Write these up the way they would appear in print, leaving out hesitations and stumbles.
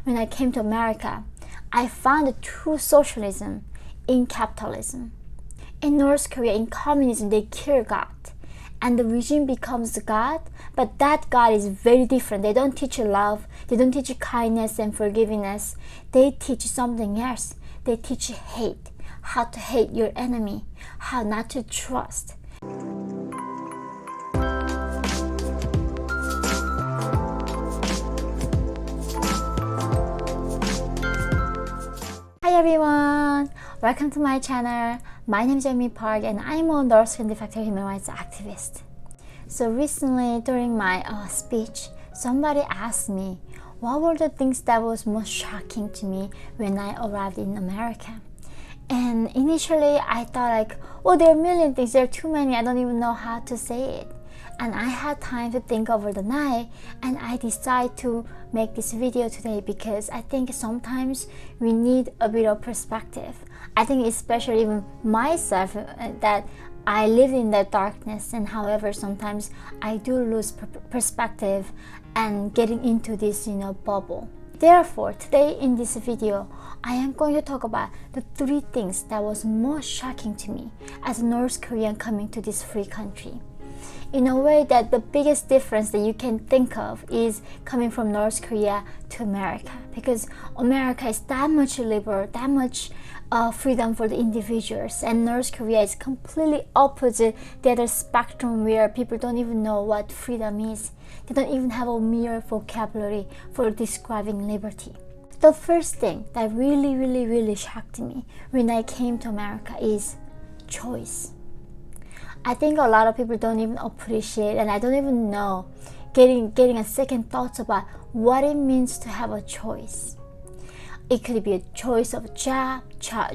when I came to America, I found the true socialism in capitalism. In North Korea, in communism, they kill God, and the regime becomes God, but that God is very different. They don't teach love, they don't teach kindness and forgiveness. They teach something else. They teach hate, how to hate your enemy, how not to trust. Hi everyone! Welcome to my channel. My name is Yeonmi Park and I'm a North Korean de facto human rights activist. So recently during my speech, somebody asked me what were the things that was most shocking to me when I arrived in America. And initially I thought like, oh, there are a million things, there are too many, I don't even know how to say it. And I had time to think over the night, and I decided to make this video today because I think sometimes we need a bit of perspective. I think especially even myself, that I live in that darkness, and however sometimes I do lose perspective and getting into this bubble. Therefore, today in this video, I am going to talk about the 3 things that was most shocking to me as a North Korean coming to this free country. In a way that the biggest difference that you can think of is coming from North Korea to America, because America is that much liberal, that much freedom for the individuals, and North Korea is completely opposite the other spectrum where people don't even know what freedom is. They don't even have a mere vocabulary for describing liberty. The first thing that really shocked me when I came to America is choice. I think a lot of people don't even appreciate, and I don't even know, getting a second thoughts about what it means to have a choice. It could be a choice of a job,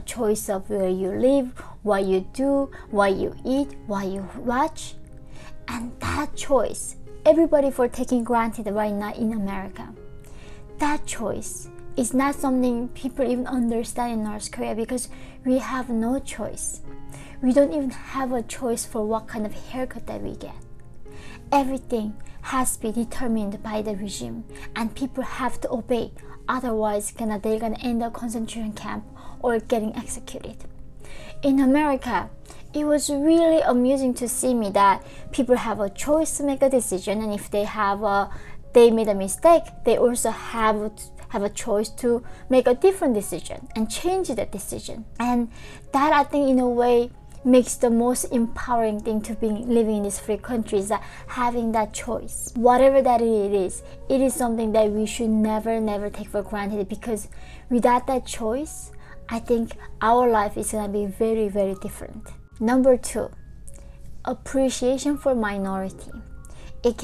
choice of where you live, what you do, what you eat, what you watch. And that choice, everybody for taking granted right now in America. That choice is not something people even understand in North Korea because we have no choice. We don't even have a choice for what kind of haircut that we get. Everything has to be determined by the regime, and people have to obey. Otherwise, they're gonna end up concentration camp or getting executed. In America, it was really amusing to see me that people have a choice to make a decision, and if they made a mistake, they also have a choice to make a different decision and change that decision. And that, I think, in a way makes the most empowering thing to be living in this free country, is that having that choice, whatever that it is something that we should never take for granted, because without that choice, I think our life is gonna be very different. Number 2, appreciation for minority. It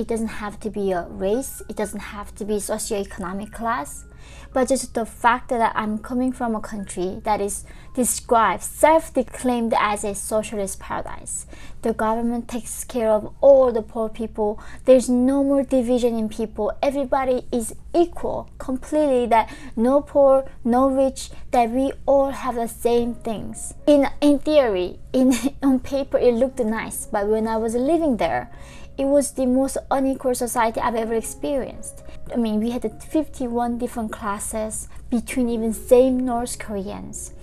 doesn't have to be a race, it doesn't have to be socioeconomic class, but just the fact that I'm coming from a country that is described, self-declaimed as a socialist paradise. The government takes care of all the poor people. There's no more division in people. Everybody is equal completely, that no poor, no rich, that we all have the same things. In theory, on paper, it looked nice, but when I was living there, it was the most unequal society I've ever experienced. I mean, we had 51 different classes between even same North Koreans.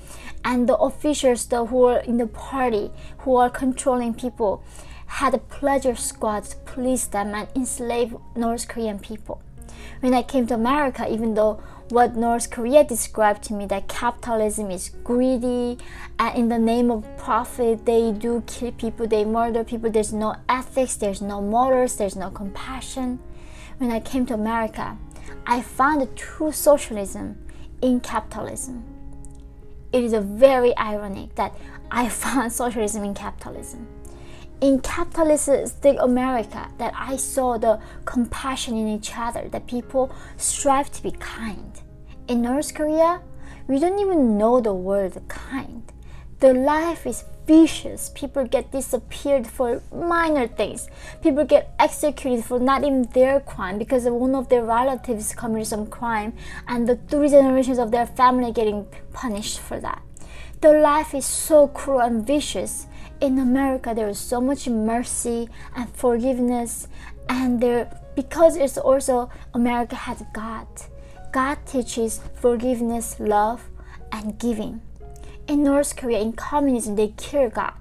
And the officials who are in the party, who are controlling people, had a pleasure squad to police them and enslave North Korean people. When I came to America, even though what North Korea described to me, that capitalism is greedy, and in the name of profit they do kill people, they murder people, there's no ethics, there's no morals, there's no compassion. When I came to America, I found the true socialism in capitalism. It is very ironic that I found socialism in capitalism. In capitalistic America, that I saw the compassion in each other, that people strive to be kind. In North Korea, we don't even know the word kind. The life is vicious. People get disappeared for minor things. People get executed for not even their crime because of one of their relatives committed some crime, and the 3 generations of their family getting punished for that. The life is so cruel and vicious. In America, there is so much mercy and forgiveness, and because it's also America has God. God teaches forgiveness, love, and giving. In North Korea, in communism, they kill God,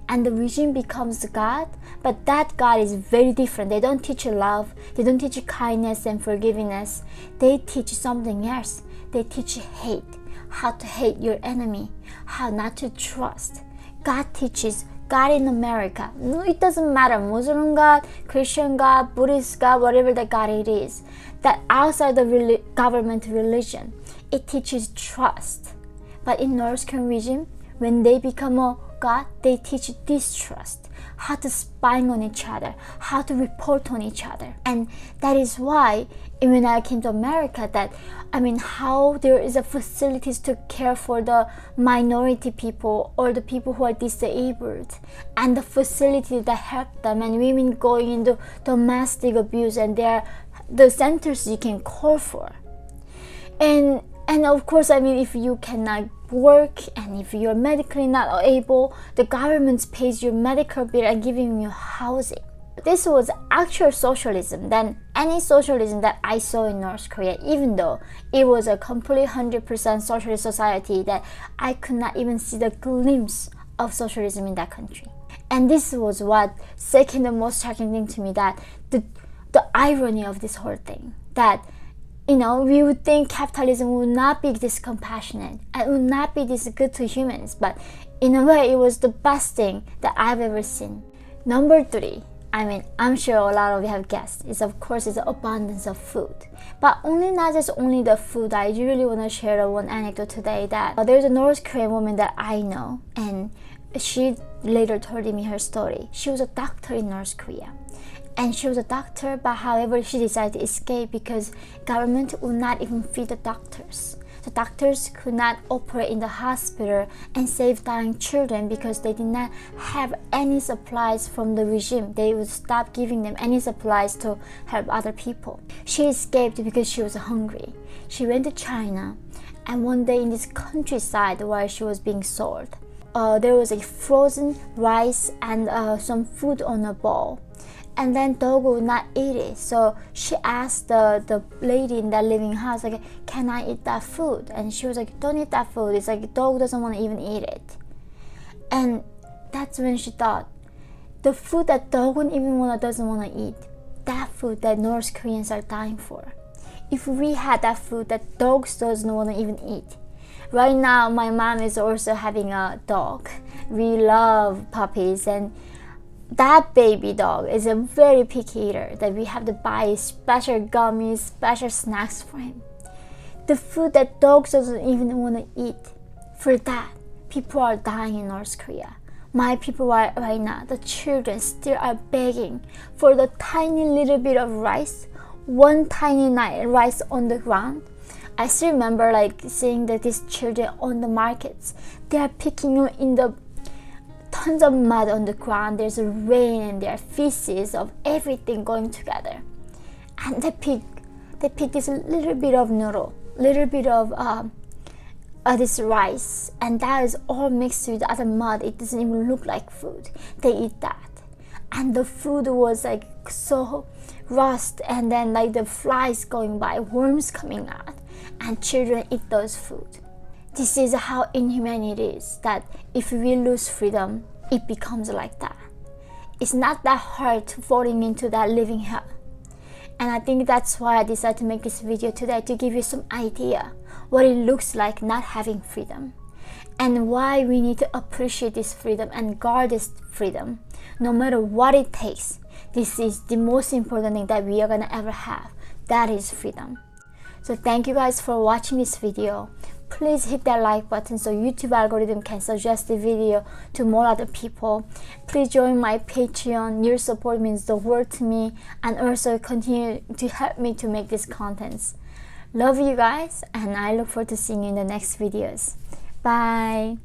and the regime becomes God, but that God is very different. They don't teach love, they don't teach kindness and forgiveness. They teach something else. They teach hate, how to hate your enemy, how not to trust. God teaches God in America. No, it doesn't matter, Muslim God, Christian God, Buddhist God, whatever the God it is, that outside the government religion, it teaches trust. But in North Korean regime, when they become a God, they teach distrust, how to spy on each other, how to report on each other. And that is why when I came to America, how there is a facilities to care for the minority people or the people who are disabled, and the facility that help them, and women going into domestic abuse, and there are the centers you can call for. And of course, if you cannot work and if you're medically not able, the government pays your medical bill and giving you housing. This was actual socialism than any socialism that I saw in North Korea, even though it was a complete 100% socialist society that I could not even see the glimpse of socialism in that country. And this was what second the most shocking thing to me, that the irony of this whole thing, that we would think capitalism would not be this compassionate and would not be this good to humans, but in a way it was the best thing that I've ever seen. Number 3, I'm sure a lot of you have guessed, is of course the abundance of food. But not just the food. I really want to share one anecdote today, that there's a North Korean woman that I know, and she later told me her story. She was a doctor in North Korea. And she was a doctor, but however she decided to escape because government would not even feed the doctors. The doctors could not operate in the hospital and save dying children because they did not have any supplies from the regime. They would stop giving them any supplies to help other people. She escaped because she was hungry. She went to China, and one day in this countryside while she was being sold, there was a frozen rice and some food on a bowl. And then dog would not eat it, so she asked the lady in that living house, can I eat that food? And she was like, don't eat that food. It's dog doesn't want to even eat it. And that's when she thought, the food that dog doesn't want to eat, that food that North Koreans are dying for. If we had that food that dogs doesn't want to even eat. Right now, my mom is also having a dog. We love puppies, and that baby dog is a very picky eater, that we have to buy special gummies, special snacks for him. The food that dogs doesn't even want to eat. For that, people are dying in North Korea. My people are right now, the children still are begging for the tiny little bit of rice, one tiny rice on the ground. I still remember seeing that these children on the markets, they are picking in the tons of mud on the ground. There's a rain and there are feces of everything going together, and they pick this little bit of noodle, little bit of this rice, and that is all mixed with other mud. It doesn't even look like food. They eat that, and the food was so rust, and then the flies going by, worms coming out, and children eat those food. This is how inhumane it is, that if we lose freedom, it becomes like that. It's not that hard falling into that living hell. And I think that's why I decided to make this video today, to give you some idea what it looks like not having freedom, and why we need to appreciate this freedom and guard this freedom, no matter what it takes. This is the most important thing that we are gonna ever have. That is freedom. So thank you guys for watching this video. Please hit that like button so YouTube algorithm can suggest the video to more other people. Please join my Patreon. Your support means the world to me, and also continue to help me to make these contents. Love you guys, and I look forward to seeing you in the next videos. Bye.